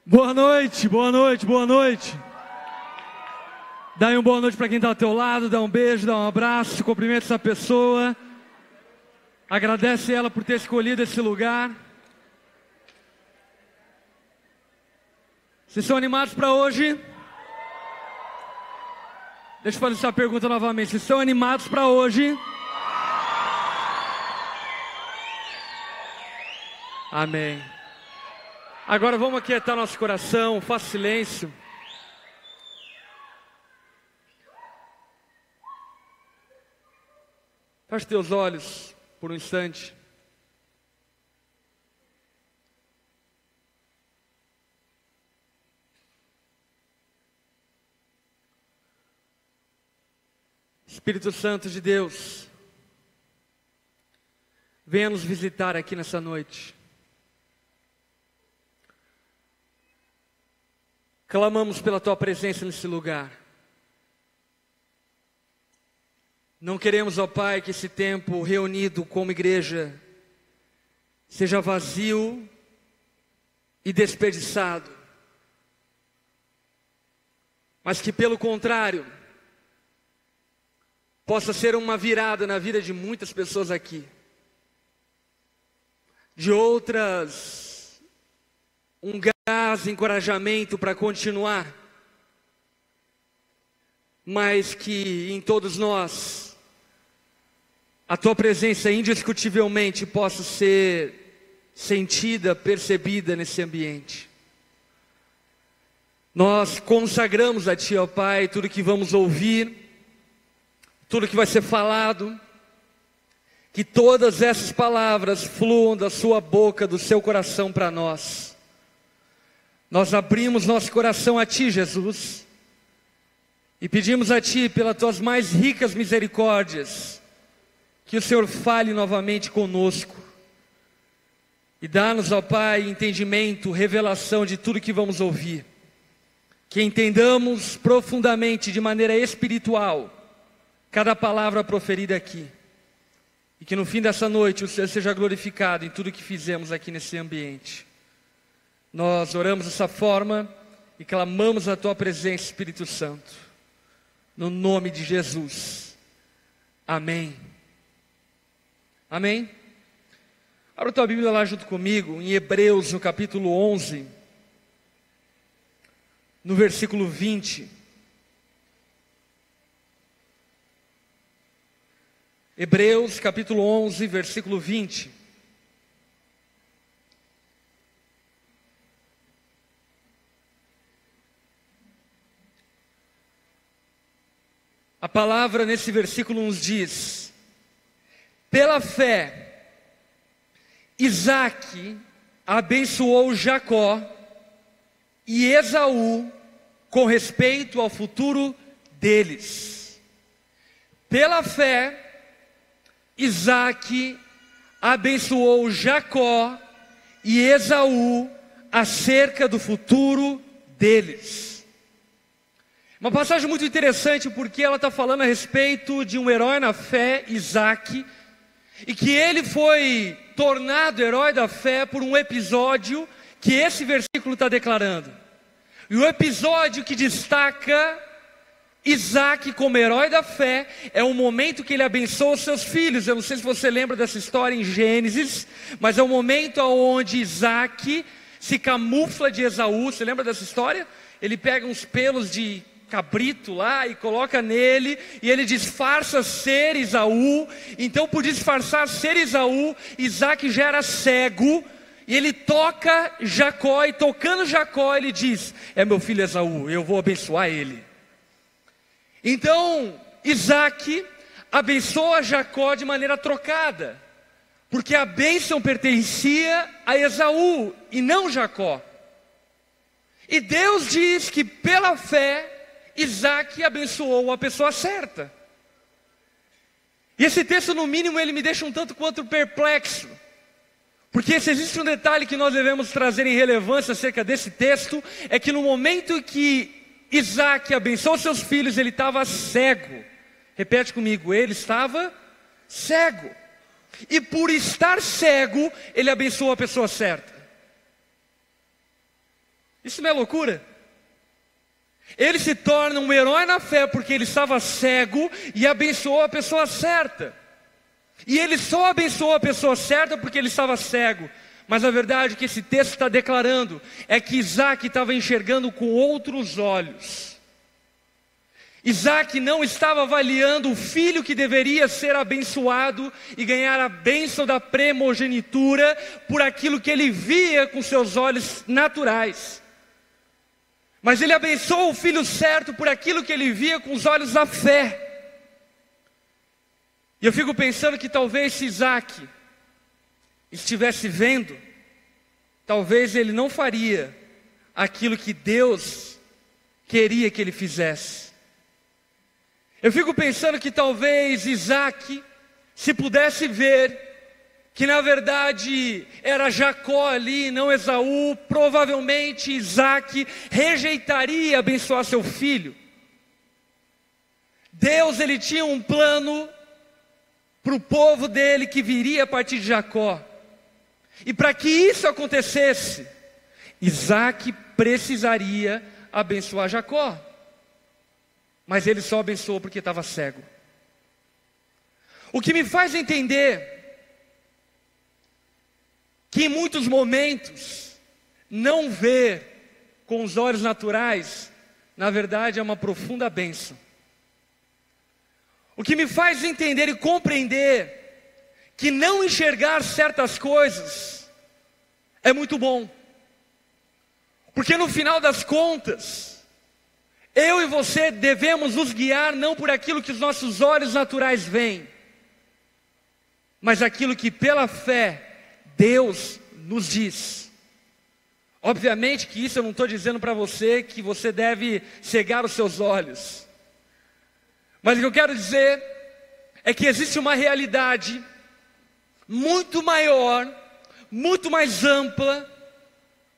Boa noite, boa noite, boa noite. Dá aí boa noite para quem está ao teu lado, dá um beijo, dá um abraço, cumprimenta essa pessoa. Agradece ela por ter escolhido esse lugar. Vocês estão animados para hoje? Deixa eu fazer essa pergunta novamente. Vocês estão animados para hoje? Amém. Agora vamos aquietar nosso coração, faça silêncio. Feche teus olhos por um instante. Espírito Santo de Deus, venha nos visitar aqui nessa noite. Clamamos pela Tua presença nesse lugar. Não queremos, ó Pai, que esse tempo reunido como igreja seja vazio e desperdiçado, mas que, pelo contrário, possa ser uma virada na vida de muitas pessoas aqui, de outras, um gás, encorajamento para continuar, mas que em todos nós a Tua presença indiscutivelmente possa ser sentida, percebida nesse ambiente. Nós consagramos a Ti, ó Pai, tudo que vamos ouvir, tudo que vai ser falado, que todas essas palavras fluam da Sua boca, do Seu coração para nós. Nós abrimos nosso coração a Ti, Jesus, e pedimos a Ti, pelas Tuas mais ricas misericórdias, que o Senhor fale novamente conosco, e dá-nos, ó Pai, entendimento, revelação de tudo que vamos ouvir, que entendamos profundamente, de maneira espiritual, cada palavra proferida aqui, e que no fim dessa noite o Senhor seja glorificado em tudo que fizemos aqui nesse ambiente. Nós oramos dessa forma e clamamos a Tua presença, Espírito Santo, no nome de Jesus. Amém. Amém. Abra a tua Bíblia lá junto comigo, em Hebreus, no capítulo 11, no versículo 20. Hebreus, capítulo 11, versículo 20. A palavra nesse versículo nos diz: pela fé, Isaque abençoou Jacó e Esaú com respeito ao futuro deles. Pela fé, Isaque abençoou Jacó e Esaú acerca do futuro deles. Uma passagem muito interessante, porque ela está falando a respeito de um herói na fé, Isaque, e que ele foi tornado herói da fé por um episódio que esse versículo está declarando. E o episódio que destaca Isaque como herói da fé é o momento que ele abençoa os seus filhos. Eu não sei se você lembra dessa história em Gênesis, mas é o momento onde Isaque se camufla de Esaú. Você lembra dessa história? Ele pega uns pelos de cabrito lá e coloca nele, e ele disfarça ser Esaú. Então, por disfarçar ser Esaú, Isaque já era cego, e ele toca Jacó, e tocando Jacó ele diz: é meu filho Esaú, eu vou abençoar ele. Então Isaque abençoa Jacó de maneira trocada, porque a bênção pertencia a Esaú e não Jacó. E Deus diz que pela fé Isaque abençoou a pessoa certa. E esse texto, no mínimo, ele me deixa um tanto quanto perplexo, porque se existe um detalhe que nós devemos trazer em relevância acerca desse texto, é que no momento que Isaque abençoou seus filhos, ele estava cego. Repete comigo: ele estava cego. E por estar cego, ele abençoou a pessoa certa. Isso não é loucura? Ele se torna um herói na fé porque ele estava cego e abençoou a pessoa certa. E ele só abençoou a pessoa certa porque ele estava cego. Mas a verdade que esse texto está declarando é que Isaac estava enxergando com outros olhos. Isaac não estava avaliando o filho que deveria ser abençoado e ganhar a bênção da primogenitura por aquilo que ele via com seus olhos naturais. Mas ele abençoou o filho certo por aquilo que ele via com os olhos da fé. E eu fico pensando que talvez se Isaac estivesse vendo, talvez ele não faria aquilo que Deus queria que ele fizesse. Eu fico pensando que talvez Isaac, se pudesse ver que na verdade era Jacó ali, não Esaú, provavelmente Isaac rejeitaria abençoar seu filho. Deus, ele tinha um plano para o povo dele que viria a partir de Jacó. E para que isso acontecesse, Isaac precisaria abençoar Jacó. Mas ele só abençoou porque estava cego. O que me faz entender que em muitos momentos, não ver com os olhos naturais, na verdade é uma profunda bênção. O que me faz entender e compreender que não enxergar certas coisas é muito bom. Porque no final das contas, eu e você devemos nos guiar não por aquilo que os nossos olhos naturais veem, mas aquilo que pela fé Deus nos diz. Obviamente que isso eu não estou dizendo para você que você deve cegar os seus olhos. Mas o que eu quero dizer é que existe uma realidade muito maior, muito mais ampla,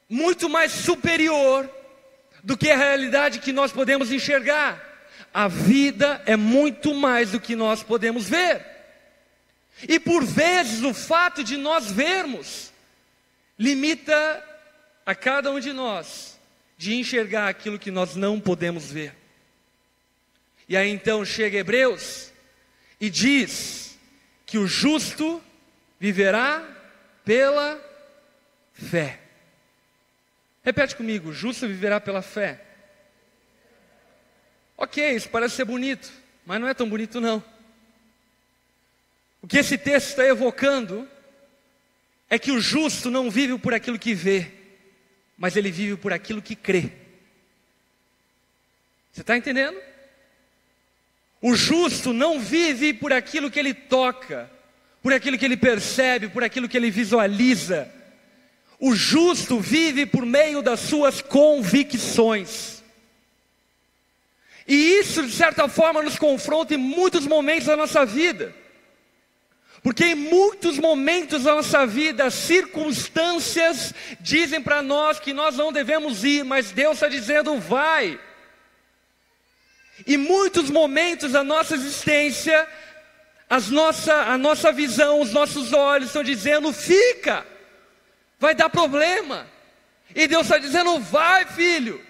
muito mais superior do que a realidade que nós podemos enxergar. A vida é muito mais do que nós podemos ver. E por vezes o fato de nós vermos limita a cada um de nós de enxergar aquilo que nós não podemos ver. E aí então chega Hebreus e diz que o justo viverá pela fé. Repete comigo, o justo viverá pela fé. Ok, isso parece ser bonito, mas não é tão bonito não. O que esse texto está evocando é que o justo não vive por aquilo que vê, mas ele vive por aquilo que crê. Você está entendendo? O justo não vive por aquilo que ele toca, por aquilo que ele percebe, por aquilo que ele visualiza. O justo vive por meio das suas convicções. E isso de certa forma nos confronta em muitos momentos da nossa vida. Porque em muitos momentos da nossa vida, as circunstâncias dizem para nós que nós não devemos ir, mas Deus está dizendo vai. Em muitos momentos da nossa existência, a nossa visão, os nossos olhos estão dizendo fica, vai dar problema. E Deus está dizendo vai filho,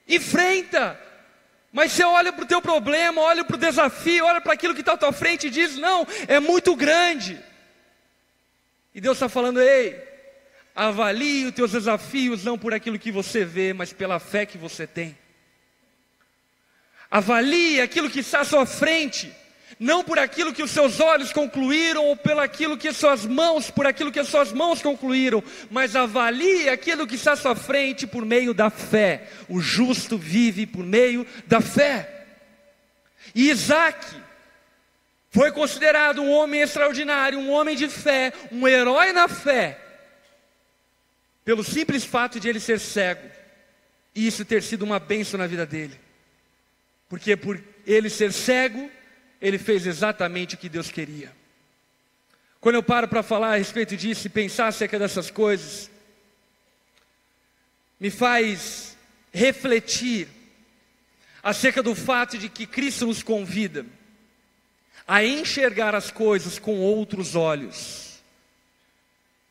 enfrenta. Mas você olha para o teu problema, olha para o desafio, olha para aquilo que está à tua frente e diz não, é muito grande. E Deus está falando, ei, avalie os teus desafios não por aquilo que você vê, mas pela fé que você tem. Avalie aquilo que está à sua frente, não por aquilo que os seus olhos concluíram, ou por aquilo que as suas mãos concluíram, mas avalie aquilo que está à sua frente por meio da fé. O justo vive por meio da fé. E Isaac foi considerado um homem extraordinário, um homem de fé, um herói na fé, pelo simples fato de ele ser cego, e isso ter sido uma bênção na vida dele. Porque por ele ser cego, ele fez exatamente o que Deus queria. Quando eu paro para falar a respeito disso e pensar acerca dessas coisas, me faz refletir acerca do fato de que Cristo nos convida a enxergar as coisas com outros olhos.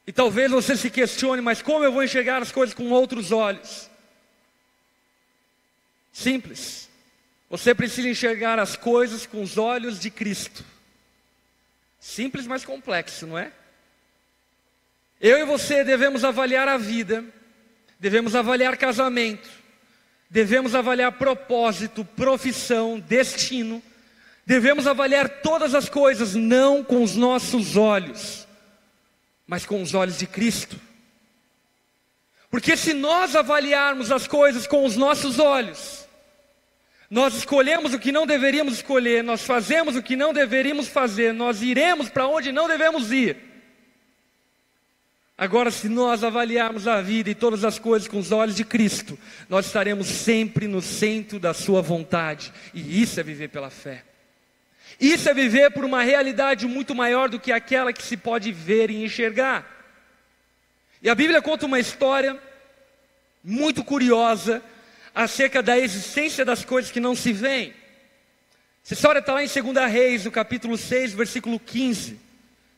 E talvez você se questione, mas como eu vou enxergar as coisas com outros olhos? Simples. Você precisa enxergar as coisas com os olhos de Cristo. Simples, mas complexo, não é? Eu e você devemos avaliar a vida, devemos avaliar casamento, devemos avaliar propósito, profissão, destino. Devemos avaliar todas as coisas, não com os nossos olhos, mas com os olhos de Cristo. Porque se nós avaliarmos as coisas com os nossos olhos, nós escolhemos o que não deveríamos escolher, nós fazemos o que não deveríamos fazer, nós iremos para onde não devemos ir. Agora, se nós avaliarmos a vida e todas as coisas com os olhos de Cristo, nós estaremos sempre no centro da sua vontade. E isso é viver pela fé. Isso é viver por uma realidade muito maior do que aquela que se pode ver e enxergar. E a Bíblia conta uma história muito curiosa acerca da existência das coisas que não se veem. Essa história está lá em 2 Reis, no capítulo 6, versículo 15.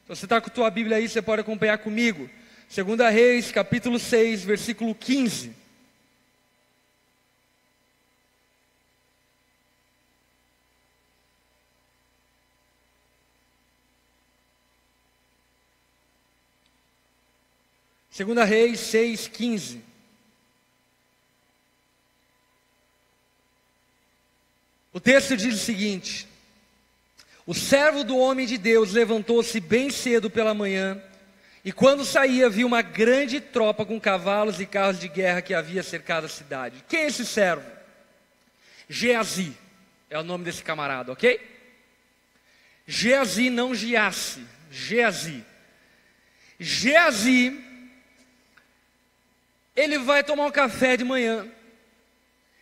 Então você está com a tua Bíblia aí, você pode acompanhar comigo. 2 Reis, capítulo 6, versículo 15. Segunda Reis 6:15. O texto diz o seguinte: o servo do homem de Deus levantou-se bem cedo pela manhã, e quando saía viu uma grande tropa com cavalos e carros de guerra que havia cercado a cidade. Quem é esse servo? Geazi é o nome desse camarada, ok? Geazi, não Giasse, Geazi. Geazi, ele vai tomar um café de manhã,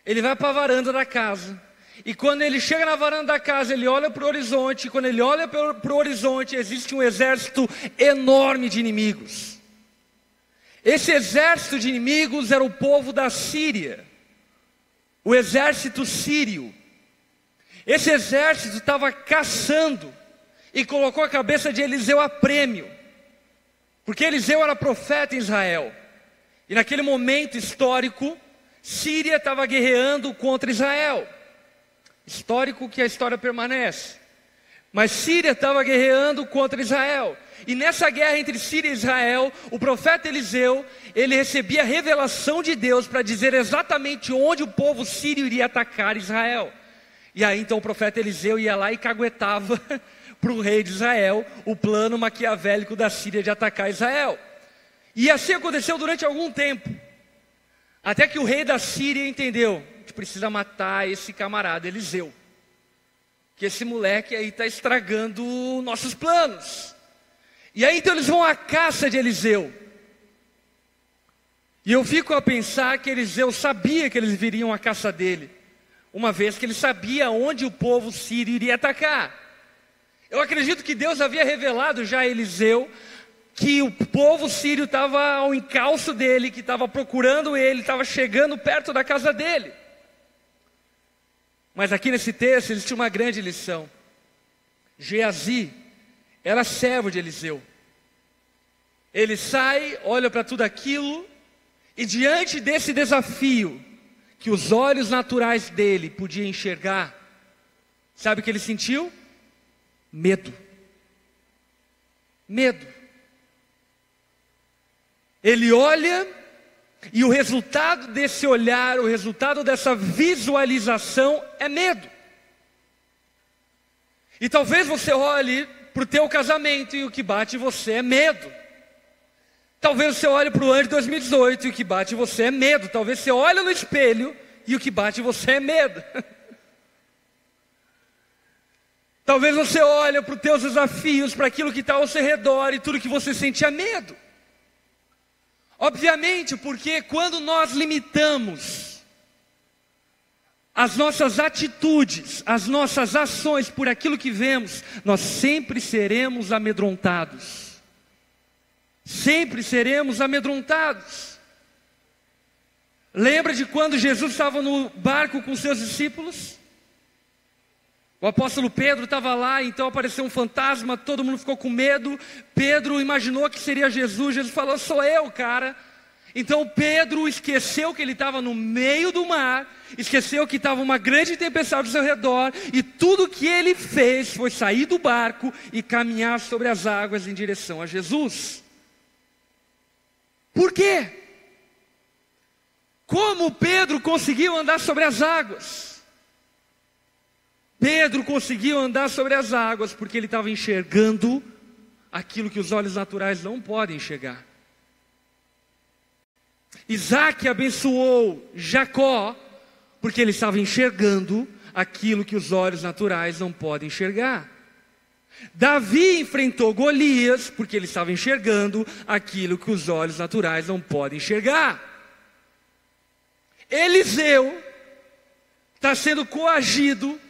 ele vai para a varanda da casa, e quando ele chega na varanda da casa, ele olha para o horizonte, e quando ele olha para o horizonte, existe um exército enorme de inimigos. Esse exército de inimigos era o povo da Síria, o exército sírio. Esse exército estava caçando, e colocou a cabeça de Eliseu a prêmio, porque Eliseu era profeta em Israel. E naquele momento histórico, Síria estava guerreando contra Israel. Histórico que a história permanece. Mas Síria estava guerreando contra Israel. E nessa guerra entre Síria e Israel, o profeta Eliseu, ele recebia a revelação de Deus para dizer exatamente onde o povo sírio iria atacar Israel. E aí então o profeta Eliseu ia lá e caguetava para o rei de Israel o plano maquiavélico da Síria de atacar Israel. E assim aconteceu durante algum tempo, até que o rei da Síria entendeu: a gente precisa matar esse camarada Eliseu, que esse moleque aí está estragando nossos planos. E aí então eles vão à caça de Eliseu. E eu fico a pensar que Eliseu sabia que eles viriam à caça dele, uma vez que ele sabia onde o povo sírio iria atacar. Eu acredito que Deus havia revelado já a Eliseu que o povo sírio estava ao encalço dele, que estava procurando ele, estava chegando perto da casa dele. Mas aqui nesse texto existe uma grande lição. Geazi era servo de Eliseu. Ele sai, olha para tudo aquilo, e diante desse desafio, que os olhos naturais dele podiam enxergar, sabe o que ele sentiu? Medo. Medo. Ele olha, e o resultado desse olhar, o resultado dessa visualização é medo. E talvez você olhe para o teu casamento e o que bate em você é medo. Talvez você olhe para o ano de 2018 e o que bate em você é medo. Talvez você olhe no espelho e o que bate em você é medo. Talvez você olhe para os teus desafios, para aquilo que está ao seu redor, e tudo que você sente é medo. Obviamente, porque quando nós limitamos as nossas atitudes, as nossas ações por aquilo que vemos, nós sempre seremos amedrontados. Sempre seremos amedrontados. Lembra de quando Jesus estava no barco com seus discípulos? O apóstolo Pedro estava lá, então apareceu um fantasma, todo mundo ficou com medo. Pedro imaginou que seria Jesus, Jesus falou: sou eu, cara. Então Pedro esqueceu que ele estava no meio do mar, esqueceu que estava uma grande tempestade ao seu redor, e tudo que ele fez foi sair do barco e caminhar sobre as águas em direção a Jesus. Por quê? Como Pedro conseguiu andar sobre as águas? Pedro conseguiu andar sobre as águas porque ele estava enxergando aquilo que os olhos naturais não podem enxergar. Isaac abençoou Jacó porque ele estava enxergando aquilo que os olhos naturais não podem enxergar. Davi enfrentou Golias porque ele estava enxergando aquilo que os olhos naturais não podem enxergar. Eliseu está sendo coagido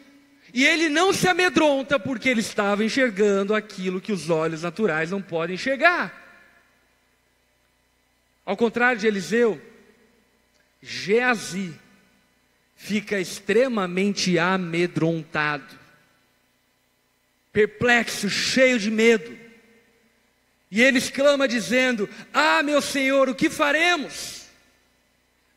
e ele não se amedronta porque ele estava enxergando aquilo que os olhos naturais não podem enxergar. Ao contrário de Eliseu, Geazi fica extremamente amedrontado, perplexo, cheio de medo. E ele exclama dizendo: "Ah, meu Senhor, o que faremos?"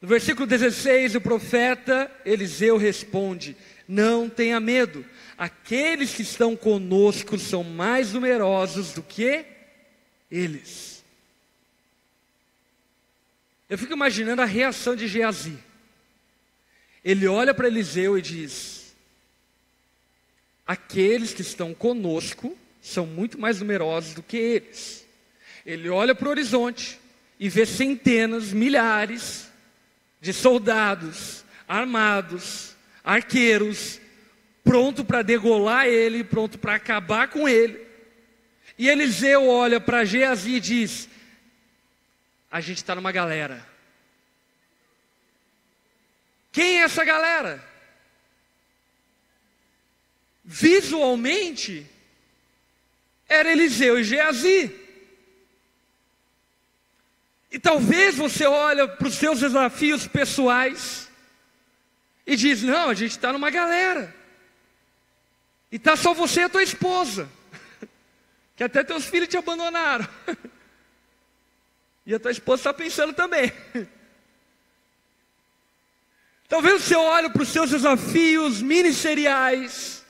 No versículo 16, o profeta Eliseu responde: "Não tenha medo, aqueles que estão conosco são mais numerosos do que eles." Eu fico imaginando a reação de Geazi. Ele olha para Eliseu e diz: "Aqueles que estão conosco são muito mais numerosos do que eles." Ele olha para o horizonte e vê centenas, milhares de soldados armados, arqueiros, pronto para degolar ele, pronto para acabar com ele. E Eliseu olha para Geazi e diz: "A gente está numa galera." Quem é essa galera? Visualmente, era Eliseu e Geazi. E talvez você olhe para os seus desafios pessoais e diz: "Não, a gente está numa galera. E está só você e a tua esposa, que até teus filhos te abandonaram." E a tua esposa está pensando também. Talvez você olhe para os seus desafios ministeriais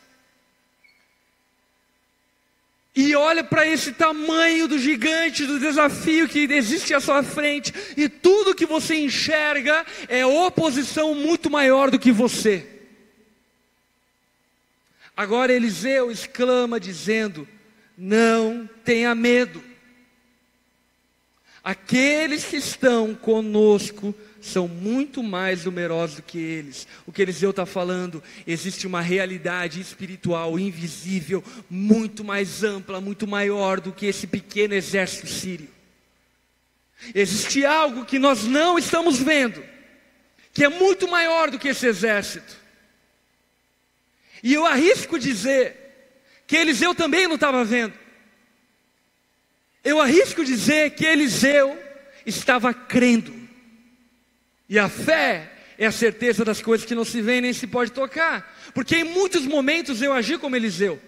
e olhe para esse tamanho do gigante, do desafio que existe à sua frente, e tudo que você enxerga é oposição muito maior do que você. Agora Eliseu exclama dizendo: "Não tenha medo. Aqueles que estão conosco são muito mais numerosos do que eles." O que Eliseu está falando: existe uma realidade espiritual invisível, muito mais ampla, muito maior do que esse pequeno exército sírio. Existe algo que nós não estamos vendo, que é muito maior do que esse exército. E eu arrisco dizer que Eliseu também não estava vendo. Eu arrisco dizer que Eliseu estava crendo. E a fé é a certeza das coisas que não se vê nem se pode tocar. Porque em muitos momentos eu agi como Eliseu.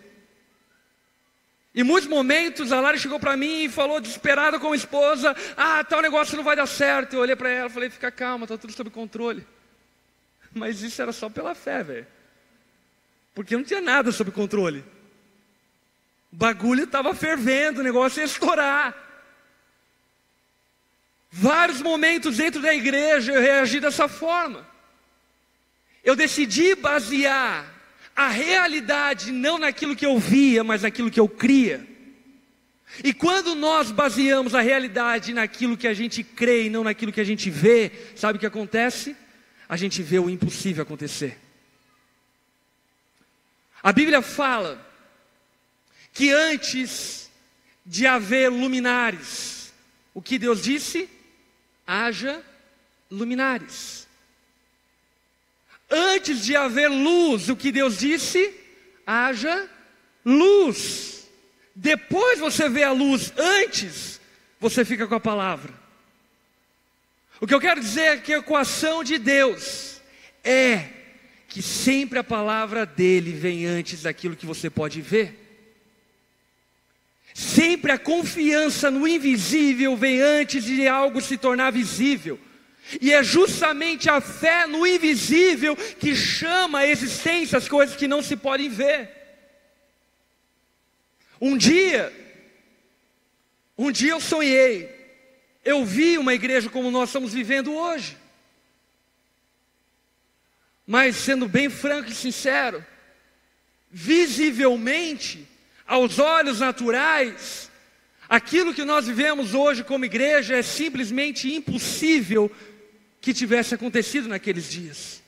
Em muitos momentos a Lara chegou para mim e falou desesperada com a esposa: "Ah, tal negócio não vai dar certo." Eu olhei para ela e falei: "Fica calma, está tudo sob controle." Mas isso era só pela fé, velho. Porque não tinha nada sob controle. O bagulho estava fervendo, o negócio ia estourar. Vários momentos dentro da igreja eu reagi dessa forma. Eu decidi basear a realidade não naquilo que eu via, mas naquilo que eu cria. E quando nós baseamos a realidade naquilo que a gente crê e não naquilo que a gente vê, sabe o que acontece? A gente vê o impossível acontecer. A Bíblia fala que antes de haver luminares, o que Deus disse? Haja luminares. Antes de haver luz, o que Deus disse? Haja luz. Depois você vê a luz, antes você fica com a palavra. O que eu quero dizer é que a equação de Deus é que sempre a palavra dele vem antes daquilo que você pode ver. Sempre a confiança no invisível vem antes de algo se tornar visível. E é justamente a fé no invisível que chama à existência as coisas que não se podem ver. Um dia eu sonhei, eu vi uma igreja como nós estamos vivendo hoje. Mas sendo bem franco e sincero, visivelmente, aos olhos naturais, aquilo que nós vivemos hoje como igreja é simplesmente impossível que tivesse acontecido naqueles dias.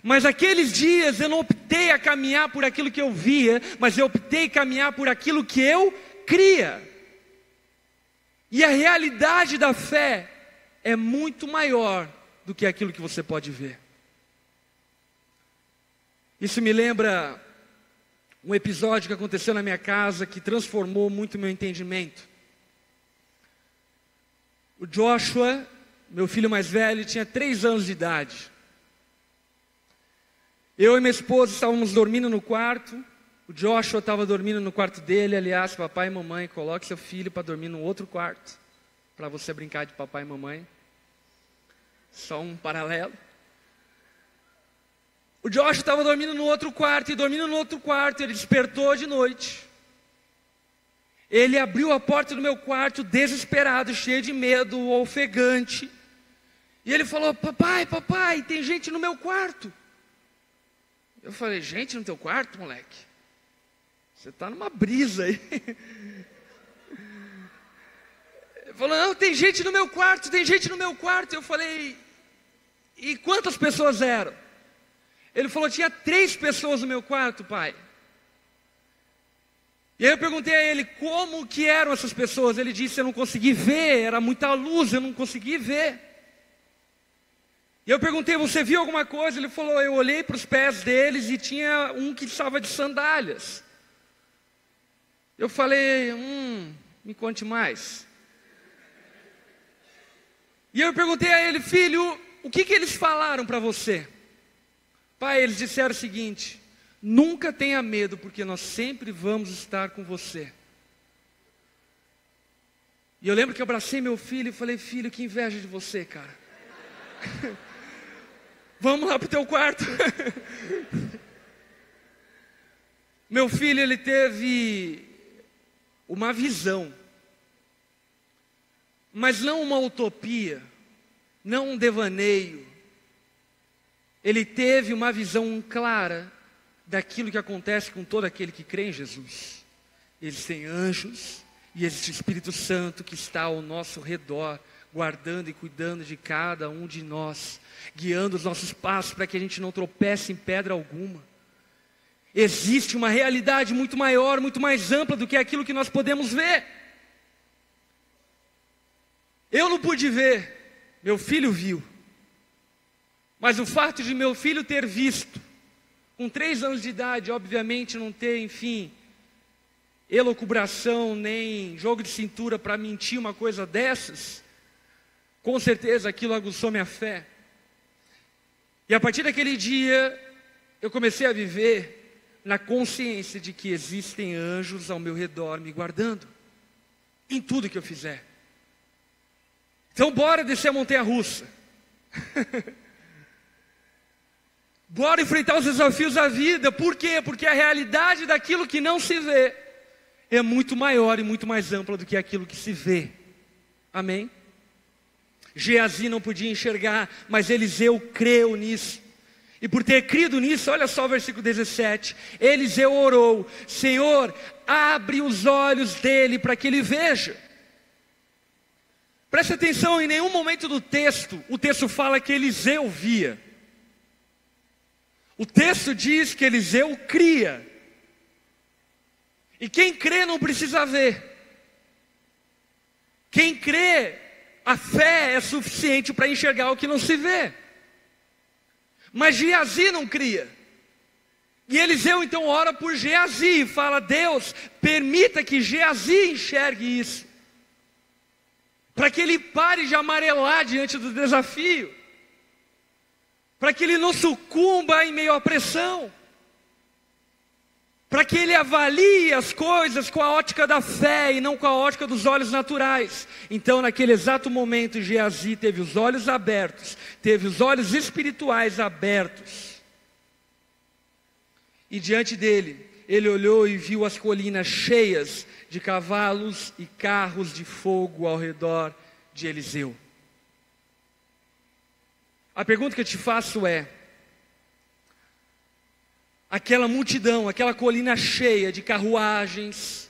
Mas aqueles dias eu não optei a caminhar por aquilo que eu via, mas eu optei a caminhar por aquilo que eu cria. E a realidade da fé é muito maior do que aquilo que você pode ver. Isso me lembra um episódio que aconteceu na minha casa que transformou muito o meu entendimento. O Joshua, meu filho mais velho, tinha 3 anos de idade. Eu e minha esposa estávamos dormindo no quarto. O Joshua estava dormindo no quarto dele. Aliás, papai e mamãe, coloque seu filho para dormir no outro quarto, para você brincar de papai e mamãe. Só um paralelo. O Joshua estava dormindo no outro quarto, e dormindo no outro quarto, ele despertou de noite. Ele abriu a porta do meu quarto, desesperado, cheio de medo, ofegante. E ele falou: papai, tem gente no meu quarto. Eu falei: gente no teu quarto, moleque? Você está numa brisa aí. Ele falou: não, tem gente no meu quarto, tem gente no meu quarto. Eu falei: e quantas pessoas eram? Ele falou: tinha 3 pessoas no meu quarto, pai. E aí eu perguntei a ele como que eram essas pessoas. Ele disse: eu não consegui ver, era muita luz, eu não consegui ver. E eu perguntei: você viu alguma coisa? Ele falou: eu olhei para os pés deles e tinha um que estava de sandálias. Eu falei: me conte mais. E eu perguntei a ele: filho, o que eles falaram para você? Pai, eles disseram o seguinte: nunca tenha medo, porque nós sempre vamos estar com você. E eu lembro que eu abracei meu filho e falei: filho, que inveja de você, cara. Vamos lá para o teu quarto. Meu filho, ele teve uma visão, mas não uma utopia, não um devaneio. Ele teve uma visão clara daquilo que acontece com todo aquele que crê em Jesus. Eles têm anjos e existe o Espírito Santo que está ao nosso redor, guardando e cuidando de cada um de nós, guiando os nossos passos para que a gente não tropece em pedra alguma. Existe uma realidade muito maior, muito mais ampla do que aquilo que nós podemos ver. Eu não pude ver, meu filho viu. Mas o fato de meu filho ter visto, com 3 anos de idade, obviamente não ter, elucubração, nem jogo de cintura para mentir uma coisa dessas, com certeza aquilo aguçou minha fé. E a partir daquele dia, eu comecei a viver na consciência de que existem anjos ao meu redor me guardando, em tudo que eu fizer. Então bora descer a montanha-russa. Bora enfrentar os desafios da vida. Por quê? Porque a realidade daquilo que não se vê é muito maior e muito mais ampla do que aquilo que se vê. Amém? Geazi não podia enxergar, mas Eliseu creu nisso. E por ter crido nisso, olha só o versículo 17. Eliseu orou: Senhor, abre os olhos dele para que ele veja. Preste atenção, em nenhum momento do texto, o texto fala que Eliseu via. O texto diz que Eliseu cria. E quem crê não precisa ver. Quem crê, a fé é suficiente para enxergar o que não se vê. Mas Geazi não cria. E Eliseu então ora por Geazi e fala: Deus, permita que Geazi enxergue isso, para que ele pare de amarelar diante do desafio, para que ele não sucumba em meio à pressão. para que ele avalie as coisas com a ótica da fé e não com a ótica dos olhos naturais. Então, naquele exato momento, Geazi teve os olhos abertos, teve os olhos espirituais abertos. E diante dele, ele olhou e viu as colinas cheias de cavalos e carros de fogo ao redor de Eliseu. A pergunta que eu te faço é: aquela multidão, aquela colina cheia de carruagens,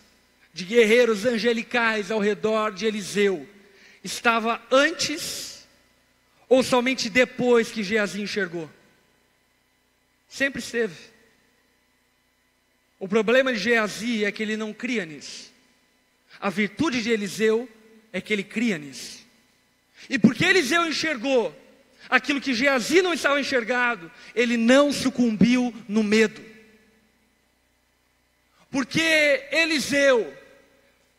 de guerreiros angelicais ao redor de Eliseu, estava antes ou somente depois que Geazi enxergou? Sempre esteve. O problema de Geazi é que ele não cria nisso. A virtude de Eliseu é que ele cria nisso. E porque Eliseu enxergou aquilo que Geazi não estava enxergado, ele não sucumbiu no medo. Porque Eliseu,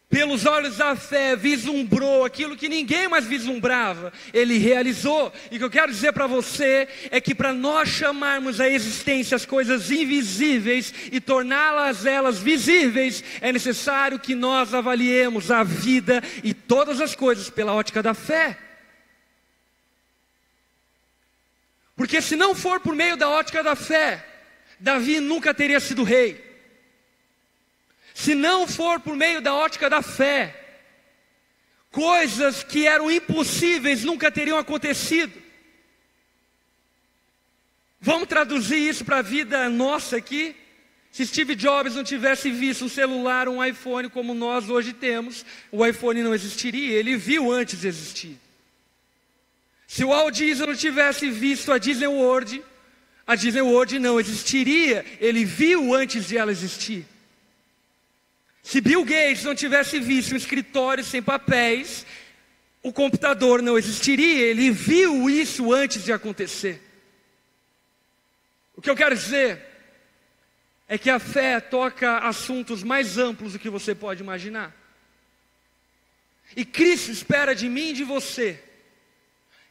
pelos olhos da fé, vislumbrou aquilo que ninguém mais vislumbrava, ele realizou. E o que eu quero dizer para você é que para nós chamarmos a existência as coisas invisíveis e torná-las elas visíveis, é necessário que nós avaliemos a vida e todas as coisas pela ótica da fé. Porque se não for por meio da ótica da fé, Davi nunca teria sido rei. Se não for por meio da ótica da fé, coisas que eram impossíveis nunca teriam acontecido. Vamos traduzir isso para a vida nossa aqui? Se Steve Jobs não tivesse visto um celular, um iPhone como nós hoje temos, o iPhone não existiria, ele viu antes de existir. Se o Walt Disney não tivesse visto a Disney World não existiria, ele viu antes de ela existir. Se Bill Gates não tivesse visto um escritório sem papéis, o computador não existiria, ele viu isso antes de acontecer. O que eu quero dizer é que a fé toca assuntos mais amplos do que você pode imaginar. E Cristo espera de mim e de você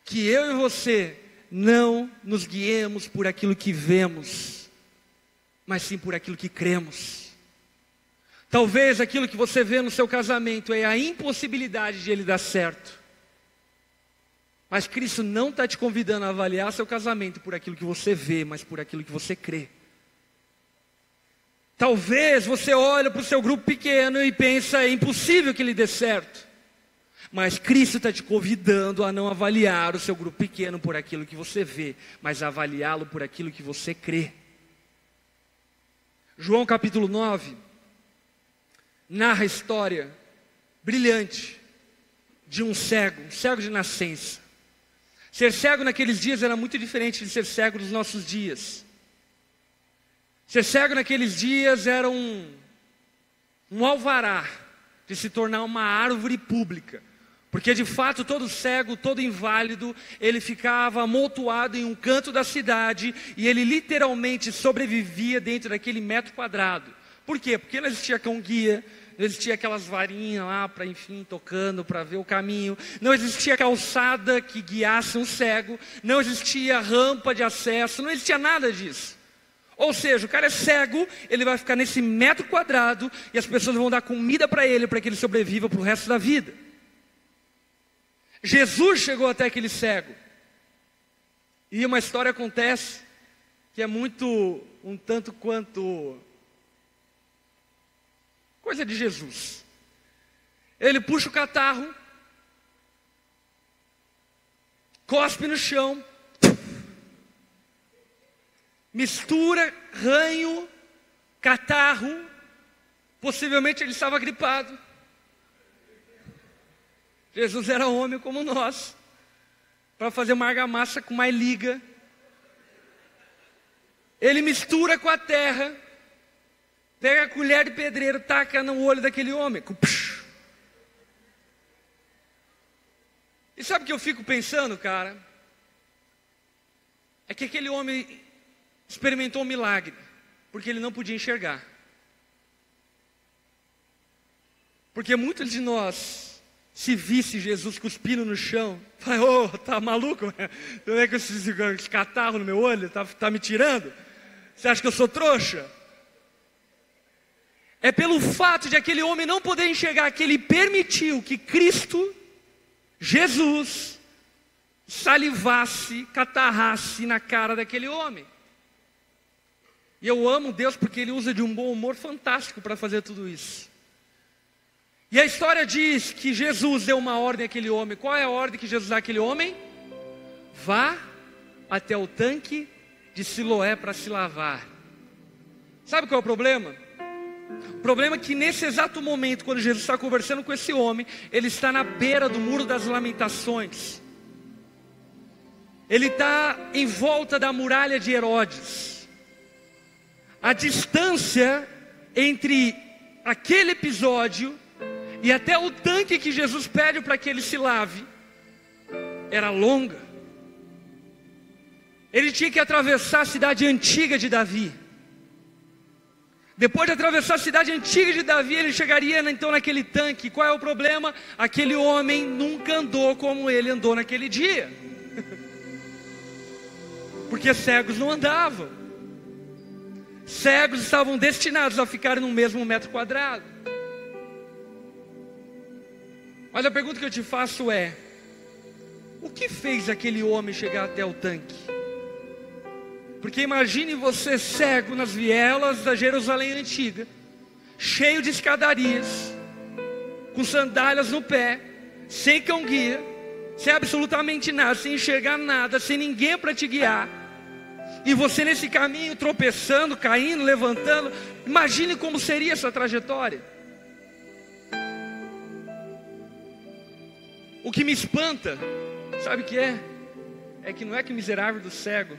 que eu e você não nos guiemos por aquilo que vemos, mas sim por aquilo que cremos. Talvez aquilo que você vê no seu casamento é a impossibilidade de ele dar certo. Mas Cristo não está te convidando a avaliar seu casamento por aquilo que você vê, mas por aquilo que você crê. Talvez você olhe para o seu grupo pequeno e pensa, é impossível que ele dê certo. Mas Cristo está te convidando a não avaliar o seu grupo pequeno por aquilo que você vê, mas a avaliá-lo por aquilo que você crê. João capítulo 9 narra a história brilhante de um cego de nascença. Ser cego naqueles dias era muito diferente de ser cego nos nossos dias. Ser cego naqueles dias era um alvará de se tornar uma árvore pública. Porque de fato todo cego, todo inválido, ele ficava amontoado em um canto da cidade e ele literalmente sobrevivia dentro daquele metro quadrado. Por quê? Porque não existia cão-guia, não existia aquelas varinhas lá para, enfim, tocando para ver o caminho. Não existia calçada que guiasse um cego. Não existia rampa de acesso, não existia nada disso. Ou seja, o cara é cego, ele vai ficar nesse metro quadrado e as pessoas vão dar comida para ele ele sobreviva para o resto da vida. Jesus chegou até aquele cego. E uma história acontece que é muito, um tanto quanto coisa de Jesus. Ele puxa o catarro, cospe no chão, mistura ranho, catarro, possivelmente ele estava gripado. Jesus era homem como nós, para fazer uma argamassa com mais liga. Ele mistura com a terra, pega a colher de pedreiro, taca no olho daquele homem. E sabe o que eu fico pensando, cara? É que aquele homem experimentou um milagre, porque ele não podia enxergar. Porque muitos de nós, se visse Jesus cuspindo no chão, fala, ô, tá maluco? Tu vem com esse catarro no meu olho, tá me tirando? Você acha que eu sou trouxa? É pelo fato de aquele homem não poder enxergar que ele permitiu que Cristo, Jesus, salivasse, catarrasse na cara daquele homem. E eu amo Deus porque Ele usa de um bom humor fantástico para fazer tudo isso. E a história diz que Jesus deu uma ordem àquele homem. Qual é a ordem que Jesus dá àquele homem? Vá até o tanque de Siloé para se lavar. Sabe qual é o problema? O problema é que nesse exato momento, quando Jesus está conversando com esse homem, ele está na beira do muro das lamentações. Ele está em volta da muralha de Herodes. A distância entre aquele episódio e até o tanque que Jesus pede para que ele se lave era longa. Ele tinha que atravessar a cidade antiga de Davi. Depois de atravessar a cidade antiga de Davi, ele chegaria então naquele tanque. Qual é o problema? Aquele homem nunca andou como ele andou naquele dia. Porque cegos não andavam. Cegos estavam destinados a ficar no mesmo metro quadrado. Mas a pergunta que eu te faço é: o que fez aquele homem chegar até o tanque? Porque imagine você cego nas vielas da Jerusalém antiga, cheio de escadarias, com sandálias no pé, sem cão-guia, sem absolutamente nada, sem enxergar nada, sem ninguém para te guiar. E você nesse caminho tropeçando, caindo, levantando. Imagine como seria essa trajetória. O que me espanta, sabe o que é? É que não é que o miserável do cego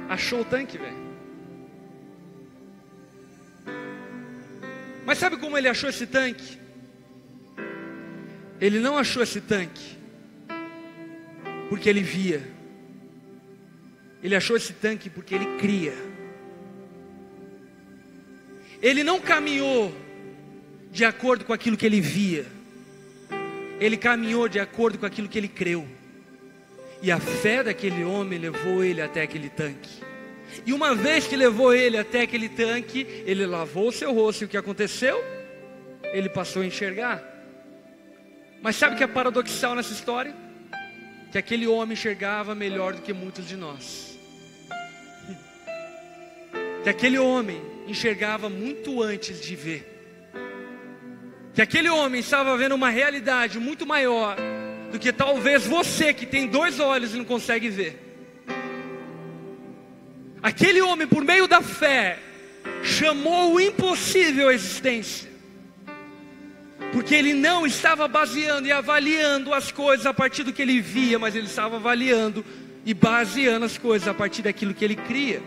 achou o tanque, velho. Mas sabe como ele achou esse tanque? Ele não achou esse tanque porque ele via. Ele achou esse tanque porque ele cria. Ele não caminhou de acordo com aquilo que ele via. Ele caminhou de acordo com aquilo que ele creu. E a fé daquele homem levou ele até aquele tanque. E uma vez que levou ele até aquele tanque, ele lavou o seu rosto. E o que aconteceu? Ele passou a enxergar. Mas sabe o que é paradoxal nessa história? Que aquele homem enxergava melhor do que muitos de nós. Que aquele homem enxergava muito antes de ver. Que aquele homem estava vendo uma realidade muito maior do que talvez você que tem 2 olhos e não consegue ver. Aquele homem, por meio da fé, chamou o impossível à existência. Porque ele não estava baseando e avaliando as coisas a partir do que ele via, mas ele estava avaliando e baseando as coisas a partir daquilo que ele cria.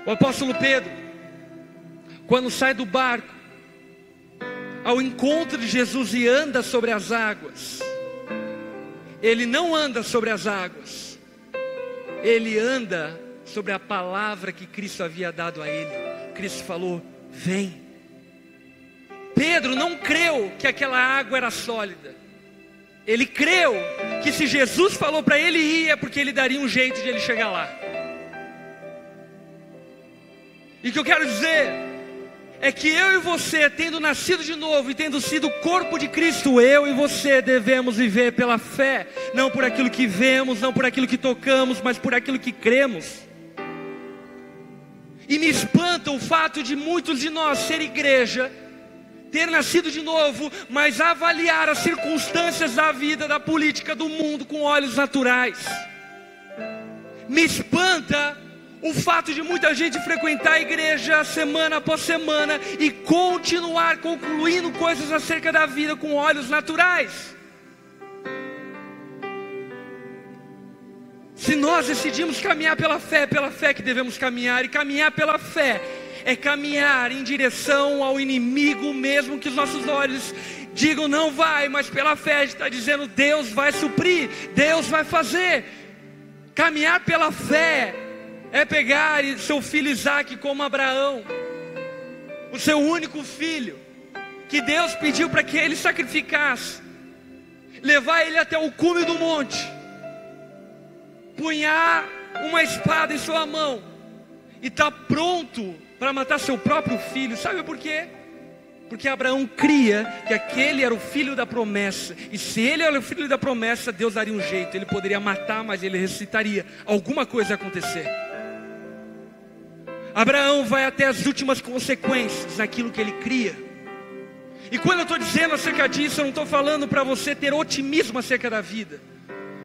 O apóstolo Pedro, quando sai do barco ao encontro de Jesus e anda sobre as águas, ele não anda sobre as águas, ele anda sobre a palavra que Cristo havia dado a ele. Cristo falou: vem. Pedro não creu que aquela água era sólida. Ele creu que se Jesus falou para ele ir, é porque ele daria um jeito de ele chegar lá. E o que eu quero dizer é que eu e você, tendo nascido de novo e tendo sido o corpo de Cristo, eu e você devemos viver pela fé, não por aquilo que vemos, não por aquilo que tocamos, mas por aquilo que cremos. E me espanta o fato de muitos de nós ser igreja, ter nascido de novo, mas avaliar as circunstâncias da vida, da política, do mundo com olhos naturais. Me espanta o fato de muita gente frequentar a igreja semana após semana e continuar concluindo coisas acerca da vida com olhos naturais. Se nós decidimos caminhar pela fé que devemos caminhar, e caminhar pela fé é caminhar em direção ao inimigo, mesmo que os nossos olhos digam não vai, mas pela fé a gente está dizendo Deus vai suprir, Deus vai fazer. Caminhar pela fé é pegar seu filho Isaac como Abraão, o seu único filho, que Deus pediu para que ele sacrificasse, levar ele até o cume do monte, punhar uma espada em sua mão, e estar pronto para matar seu próprio filho. Sabe por quê? Porque Abraão cria que aquele era o filho da promessa. E se ele era o filho da promessa, Deus daria um jeito. Ele poderia matar, mas ele ressuscitaria. Alguma coisa ia acontecer. Abraão vai até as últimas consequências naquilo que ele cria. E quando eu estou dizendo acerca disso, eu não estou falando para você ter otimismo acerca da vida.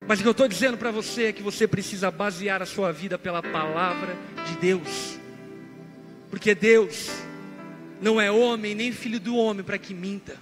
Mas o que eu estou dizendo para você é que você precisa basear a sua vida pela palavra de Deus. Porque Deus não é homem, nem filho do homem para que minta.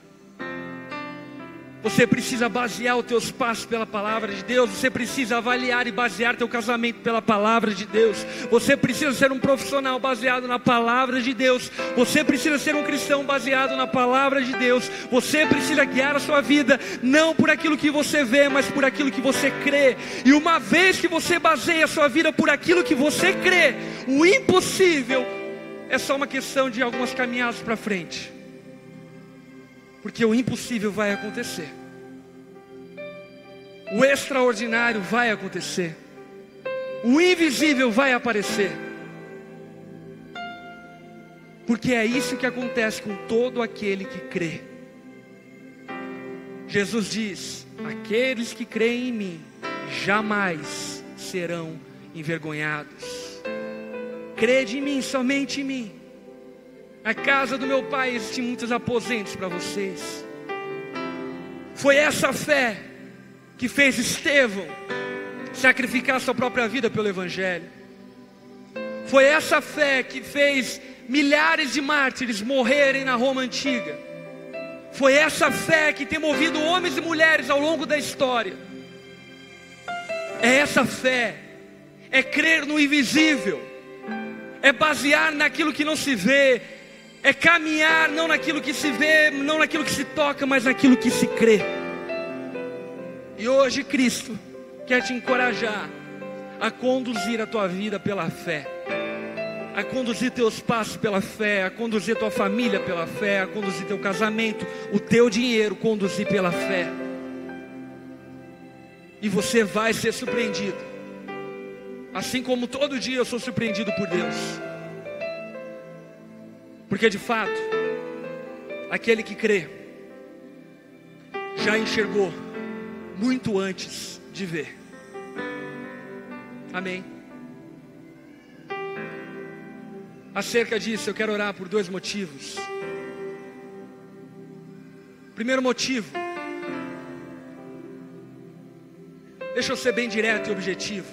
Você precisa basear os teus passos pela palavra de Deus. Você precisa avaliar e basear teu casamento pela palavra de Deus. Você precisa ser um profissional baseado na palavra de Deus. Você precisa ser um cristão baseado na palavra de Deus. Você precisa guiar a sua vida não por aquilo que você vê, mas por aquilo que você crê. E uma vez que você baseia a sua vida por aquilo que você crê, o impossível é só uma questão de algumas caminhadas para frente. Porque o impossível vai acontecer. O extraordinário vai acontecer. O invisível vai aparecer. Porque é isso que acontece com todo aquele que crê. Jesus diz: aqueles que creem em mim jamais serão envergonhados. Crede em mim, somente em mim. Na casa do meu pai existem muitos aposentos para vocês. Foi essa fé que fez Estevão sacrificar sua própria vida pelo Evangelho. Foi essa fé que fez milhares de mártires morrerem na Roma antiga. Foi essa fé que tem movido homens e mulheres ao longo da história. É essa fé, é crer no invisível, é basear naquilo que não se vê, é caminhar não naquilo que se vê, não naquilo que se toca, mas naquilo que se crê. E hoje Cristo quer te encorajar a conduzir a tua vida pela fé, a conduzir teus passos pela fé, a conduzir tua família pela fé, a conduzir teu casamento, o teu dinheiro, conduzir pela fé. E você vai ser surpreendido, assim como todo dia eu sou surpreendido por Deus. Porque de fato, aquele que crê já enxergou muito antes de ver. Amém. Acerca disso eu quero orar por dois motivos. Primeiro motivo, deixa eu ser bem direto e objetivo.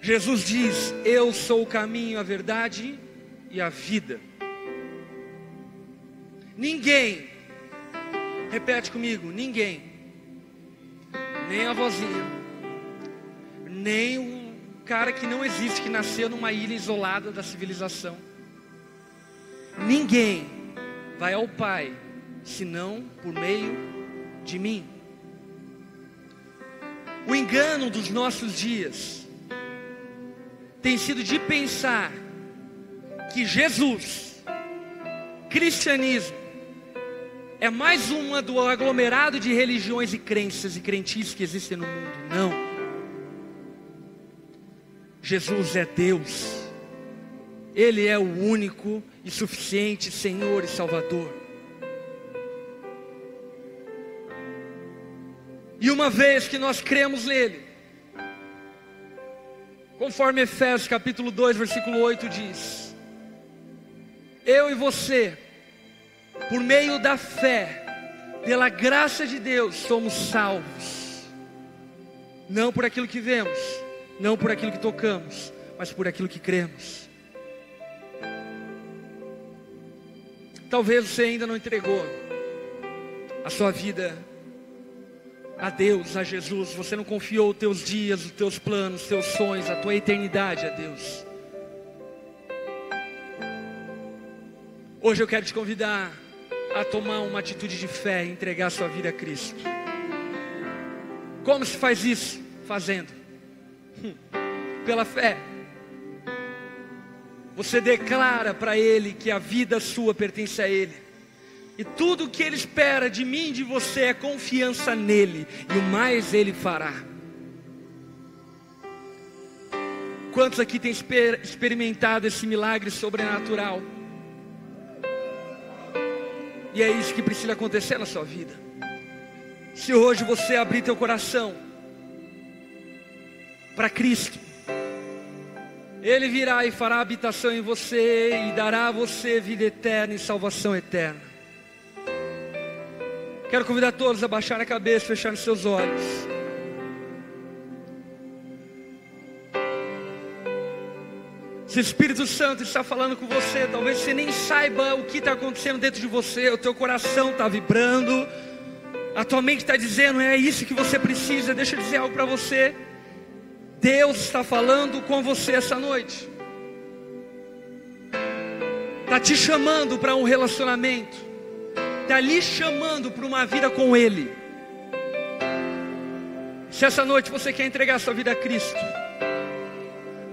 Jesus diz: eu sou o caminho, a verdade e a vida. Ninguém, repete comigo, ninguém, nem a vozinha, nem o cara que não existe, que nasceu numa ilha isolada da civilização, ninguém vai ao Pai senão por meio de mim. O engano dos nossos dias tem sido de pensar que Jesus, cristianismo, é mais uma do aglomerado de religiões e crenças e crentices que existem no mundo. Não. Jesus é Deus. Ele é o único e suficiente Senhor e Salvador. E uma vez que nós cremos nele, conforme Efésios capítulo 2, versículo 8 diz: eu e você, por meio da fé, pela graça de Deus, somos salvos. Não por aquilo que vemos, não por aquilo que tocamos, mas por aquilo que cremos. Talvez você ainda não entregou a sua vida a Deus, a Jesus. Você não confiou os teus dias, os teus planos, os teus sonhos, a tua eternidade a Deus. Hoje eu quero te convidar a tomar uma atitude de fé e entregar a sua vida a Cristo. Como se faz isso? Fazendo. Pela fé. Você declara para Ele que a vida sua pertence a Ele. E tudo o que Ele espera de mim e de você é confiança nele. E o mais Ele fará. Quantos aqui têm experimentado esse milagre sobrenatural? E é isso que precisa acontecer na sua vida. Se hoje você abrir teu coração para Cristo, Ele virá e fará habitação em você e dará a você vida eterna e salvação eterna. Quero convidar todos a baixar a cabeça, fechar os seus olhos. Se o Espírito Santo está falando com você, talvez você nem saiba o que está acontecendo dentro de você, o teu coração está vibrando, a tua mente está dizendo, é isso que você precisa. Deixa eu dizer algo para você. Deus está falando com você essa noite. Está te chamando para um relacionamento, está lhe chamando para uma vida com Ele. Se essa noite você quer entregar sua vida a Cristo,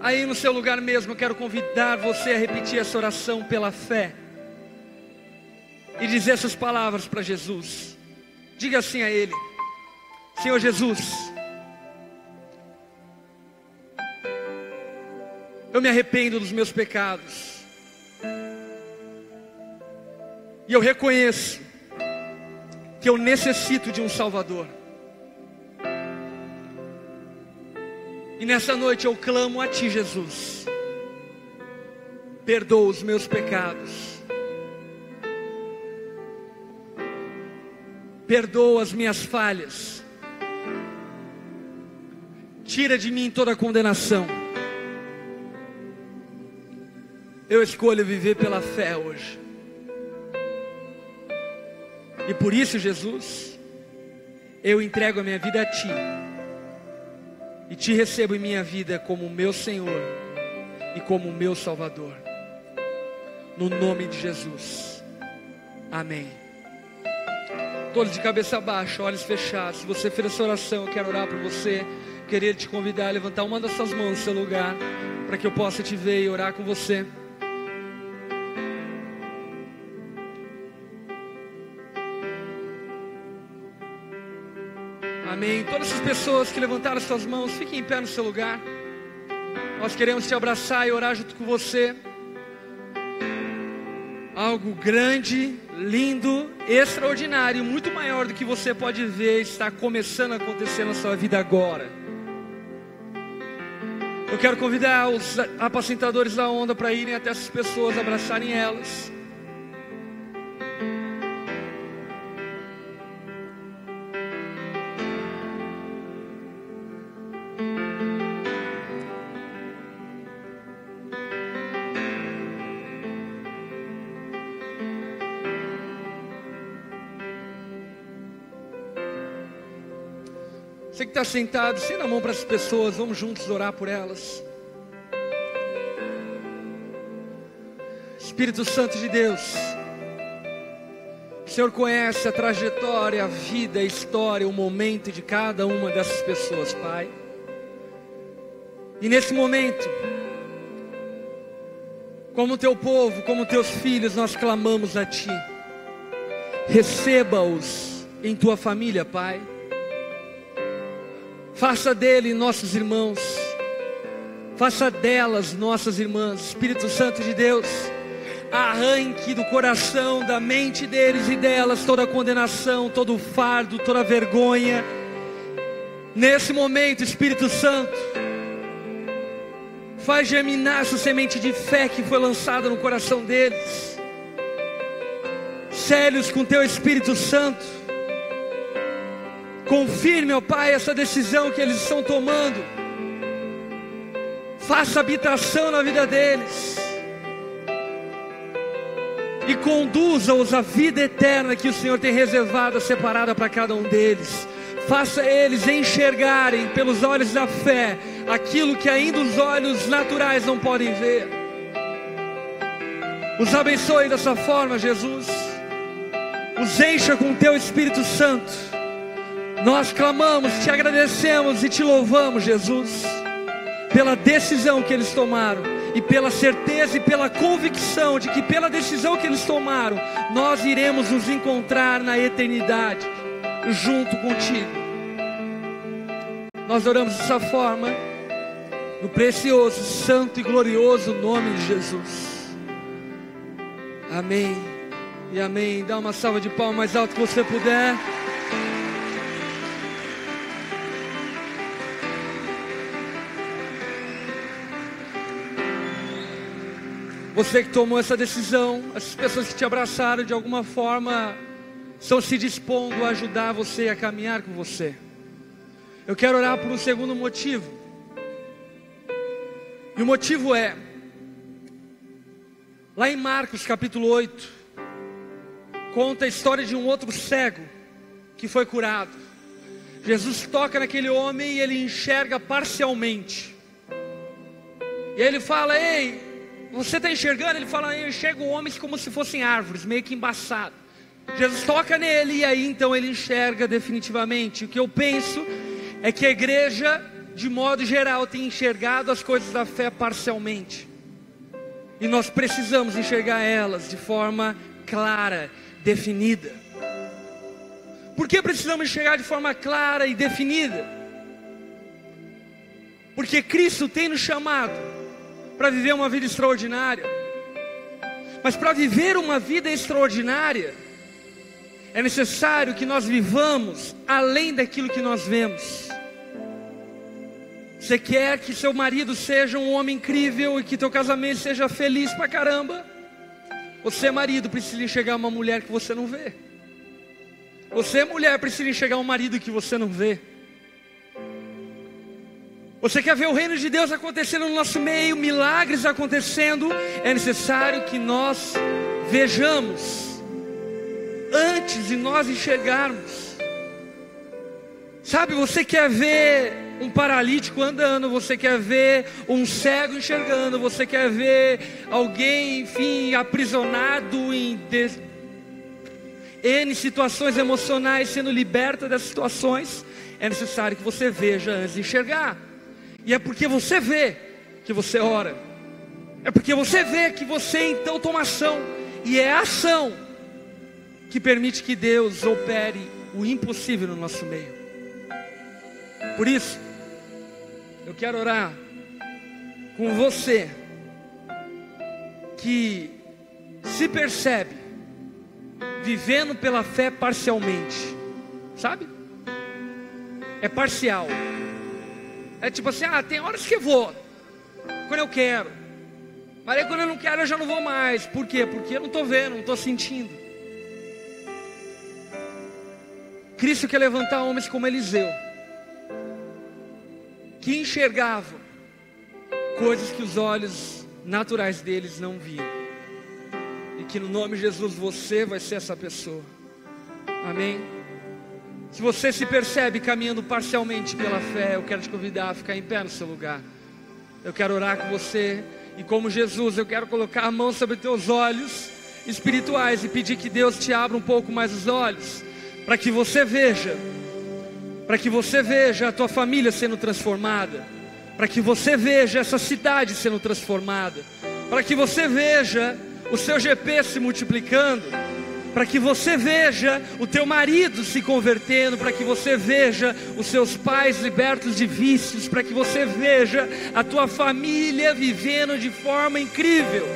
aí no seu lugar mesmo, eu quero convidar você a repetir essa oração pela fé e dizer essas palavras para Jesus. Diga assim a Ele: Senhor Jesus, eu me arrependo dos meus pecados e eu reconheço que eu necessito de um Salvador. E nessa noite eu clamo a Ti, Jesus. Perdoa os meus pecados. Perdoa as minhas falhas. Tira de mim toda a condenação. Eu escolho viver pela fé hoje. E por isso, Jesus, eu entrego a minha vida a Ti. E Te recebo em minha vida como meu Senhor e como meu Salvador. No nome de Jesus. Amém. Todos de cabeça baixa, olhos fechados. Se você fez essa oração, eu quero orar por você. Queria te convidar a levantar uma das suas mãos no seu lugar, para que eu possa te ver e orar com você. Amém. Todas as pessoas que levantaram suas mãos, fiquem em pé no seu lugar. Nós queremos te abraçar e orar junto com você. Algo grande, lindo, extraordinário, muito maior do que você pode ver, está começando a acontecer na sua vida agora. Eu quero convidar os apacentadores da onda para irem até essas pessoas, abraçarem elas. Você que está sentado, estenda a mão para as pessoas, vamos juntos orar por elas. Espírito Santo de Deus, o Senhor conhece a trajetória, a vida, a história, o momento de cada uma dessas pessoas, Pai. E nesse momento, como Teu povo, como Teus filhos, nós clamamos a Ti. Receba-os em Tua família, Pai. Faça dele nossos irmãos, faça delas nossas irmãs. Espírito Santo de Deus, arranque do coração, da mente deles e delas toda a condenação, todo o fardo, toda a vergonha. Nesse momento, Espírito Santo, faz germinar essa semente de fé que foi lançada no coração deles. Sele-os com Teu Espírito Santo. Confirme, ó Pai, essa decisão que eles estão tomando. Faça habitação na vida deles. E conduza-os à vida eterna que o Senhor tem reservada, separada para cada um deles. Faça eles enxergarem pelos olhos da fé aquilo que ainda os olhos naturais não podem ver. Os abençoe dessa forma, Jesus. Os encha com Teu Espírito Santo. Nós clamamos, Te agradecemos e Te louvamos, Jesus, pela decisão que eles tomaram e pela certeza e pela convicção de que pela decisão que eles tomaram, nós iremos nos encontrar na eternidade junto contigo. Nós oramos dessa forma no precioso, santo e glorioso nome de Jesus. Amém e amém. Dá uma salva de palmas mais alto que você puder. Você que tomou essa decisão, as pessoas que te abraçaram de alguma forma estão se dispondo a ajudar você a caminhar com você. Eu quero orar por um segundo motivo. E o motivo é, lá em Marcos capítulo 8, conta a história de um outro cego que foi curado. Jesus toca naquele homem e ele enxerga parcialmente. E aí ele fala: ei, você está enxergando? Ele fala: eu enxergo homens como se fossem árvores, meio que embaçado. Jesus toca nele e aí então ele enxerga definitivamente. O que eu penso é que a igreja, de modo geral, tem enxergado as coisas da fé parcialmente. E nós precisamos enxergar elas de forma clara, definida. Por que precisamos enxergar de forma clara e definida? Porque Cristo tem nos chamado para viver uma vida extraordinária. Mas para viver uma vida extraordinária, é necessário que nós vivamos além daquilo que nós vemos. Você quer que seu marido seja um homem incrível e que teu casamento seja feliz pra caramba? Você, marido, precisa enxergar uma mulher que você não vê. Você, mulher, precisa enxergar um marido que você não vê. Você quer ver o reino de Deus acontecendo no nosso meio, milagres acontecendo? É necessário que nós vejamos antes de nós enxergarmos. Sabe, você quer ver um paralítico andando, você quer ver um cego enxergando, você quer ver alguém, enfim, aprisionado em N situações emocionais, sendo liberta dessas situações. É necessário que você veja antes de enxergar. E é porque você vê que você ora. É porque você vê que você então toma ação. E é a ação que permite que Deus opere o impossível no nosso meio. Por isso, eu quero orar com você que se percebe vivendo pela fé parcialmente. Sabe? É parcial. É tipo assim: tem horas que eu vou quando eu quero, mas aí quando eu não quero eu já não vou mais. Por quê? Porque eu não estou vendo, não estou sentindo. Cristo quer levantar homens como Eliseu, que enxergavam coisas que os olhos naturais deles não viam. E que no nome de Jesus você vai ser essa pessoa. Amém? Se você se percebe caminhando parcialmente pela fé, eu quero te convidar a ficar em pé no seu lugar. Eu quero orar com você. E como Jesus, eu quero colocar a mão sobre teus olhos espirituais e pedir que Deus te abra um pouco mais os olhos, para que você veja a tua família sendo transformada, para que você veja essa cidade sendo transformada, para que você veja o seu GP se multiplicando, para que você veja o teu marido se convertendo, para que você veja os seus pais libertos de vícios, para que você veja a tua família vivendo de forma incrível.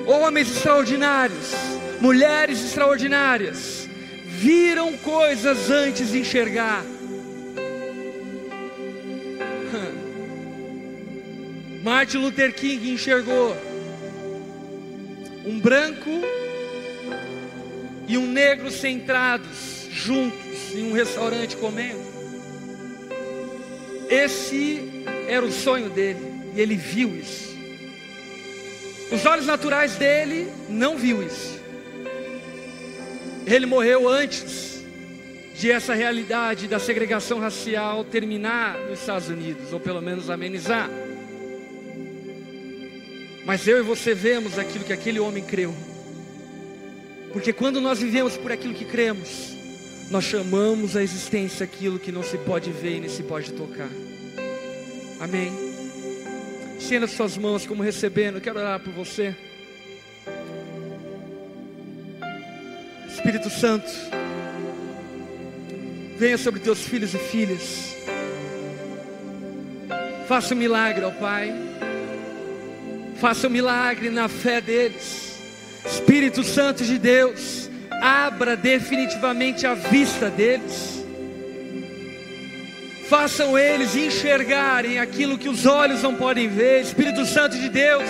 Homens extraordinários, mulheres extraordinárias, viram coisas antes de enxergar. Martin Luther King enxergou um branco e um negro sentados juntos em um restaurante comendo. Esse era o sonho dele, e ele viu isso. Os olhos naturais dele não viu isso. Ele morreu antes de essa realidade da segregação racial terminar nos Estados Unidos, ou pelo menos amenizar. Mas eu e você vemos aquilo que aquele homem creu. Porque quando nós vivemos por aquilo que cremos, nós chamamos à existência aquilo que não se pode ver e nem se pode tocar. Amém? Estenda suas mãos como recebendo. Eu quero orar por você. Espírito Santo, venha sobre teus filhos e filhas. Faça um milagre, ó Pai. Faça um milagre na fé deles. Espírito Santo de Deus, abra definitivamente a vista deles. Façam eles enxergarem aquilo que os olhos não podem ver. Espírito Santo de Deus,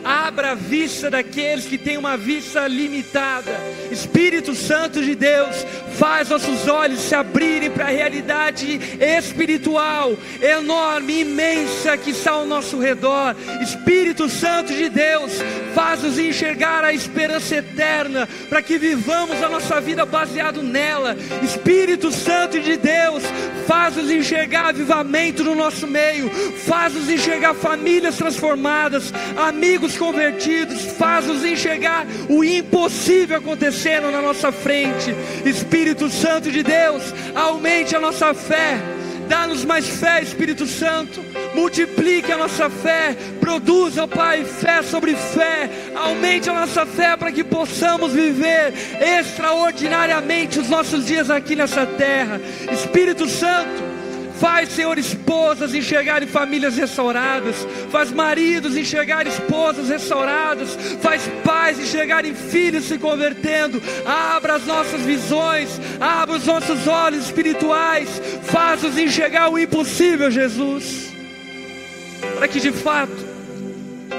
abra a vista daqueles que têm uma vista limitada. Espírito Santo de Deus, faz nossos olhos se abrirem para a realidade espiritual enorme, imensa que está ao nosso redor. Espírito Santo de Deus, faz-nos enxergar a esperança eterna, para que vivamos a nossa vida baseado nela. Espírito Santo de Deus, faz-nos enxergar avivamento no nosso meio, faz-nos enxergar famílias transformadas, amigos convertidos, faz-nos enxergar o impossível acontecendo na nossa frente. Espírito Santo de Deus, aumente a nossa fé, dá-nos mais fé. Espírito Santo, multiplique a nossa fé, produza, ó Pai, fé sobre fé, aumente a nossa fé para que possamos viver extraordinariamente os nossos dias aqui nessa terra. Espírito Santo, faz, Senhor, esposas enxergarem famílias restauradas, faz maridos enxergarem esposas restauradas, faz pais enxergarem filhos se convertendo. Abra as nossas visões, abra os nossos olhos espirituais, faz-nos enxergar o impossível, Jesus, para que de fato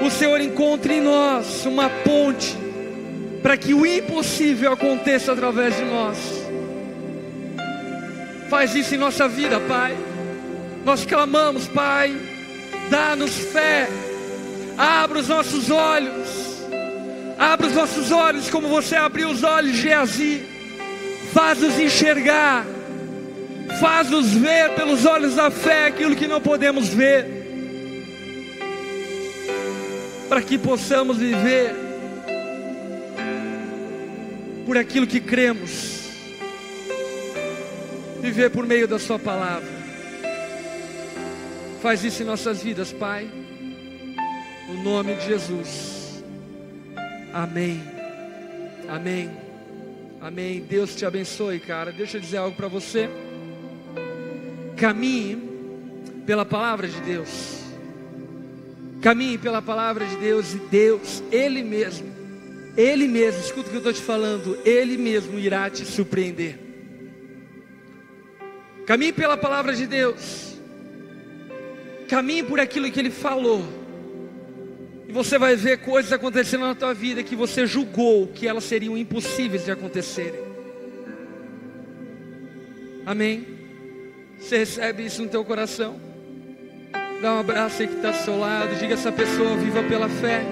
o Senhor encontre em nós uma ponte, para que o impossível aconteça através de nós. Faz isso em nossa vida, Pai. Nós clamamos, Pai, dá-nos fé. Abra os nossos olhos, abra os nossos olhos como você abriu os olhos de Geazi. Faz-nos enxergar, faz-nos ver pelos olhos da fé aquilo que não podemos ver, para que possamos viver por aquilo que cremos, viver por meio da sua palavra. Faz isso em nossas vidas, Pai, no nome de Jesus. Amém, amém, amém. Deus te abençoe, cara. Deixa eu dizer algo para você. Caminhe pela palavra de Deus, caminhe pela palavra de Deus, e Deus, Ele mesmo, escuta o que eu estou te falando, Ele mesmo irá te surpreender. Caminhe pela palavra de Deus, caminhe por aquilo que Ele falou, e você vai ver coisas acontecendo na tua vida que você julgou que elas seriam impossíveis de acontecerem. Amém? Você recebe isso no teu coração? Dá um abraço aí que está ao seu lado, diga a essa pessoa: viva pela fé.